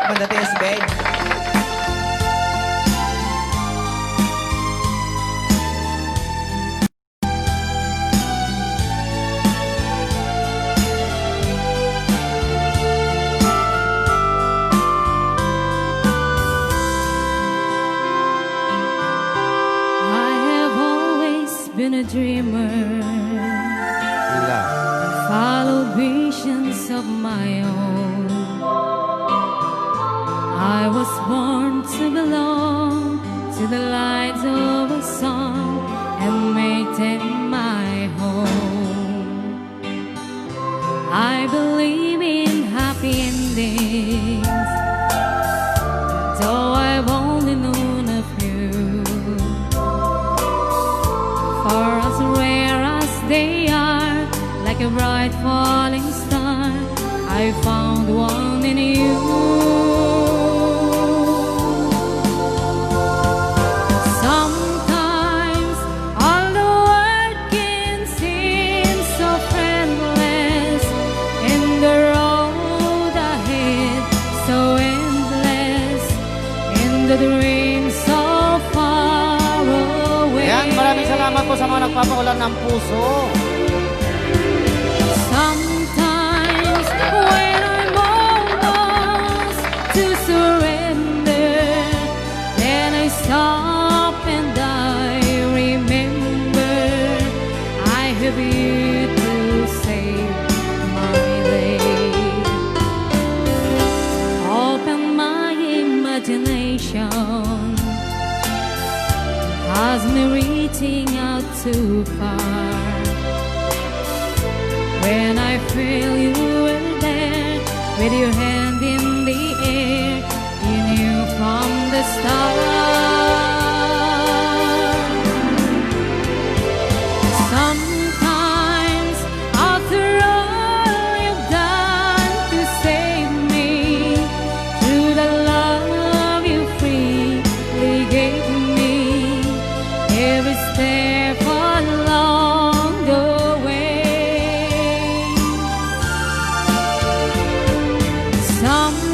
Salamat, Mandates, babe. I have always been a dreamer, followed visions of my own. I was born to belong to the light of a song and make them my home. I believe in happy endings, though I've only known a few. For as rare as they are, like a bright falling star, I found one in you. Sometimes all the world can seem so friendless, and the road ahead so endless, and the dream so far away. Yan, maraming salamat po sa mga nagpapaulan ng puso. Sometimes when I'm almost to surrender, then I stop and I remember I have you to save my day. Open my imagination, has me reaching out too far. When I feel you were there, with your hand in the air, you knew from the start. Sometimes, after all you've done to save me, through the love you freely gave me, every step along the way. Some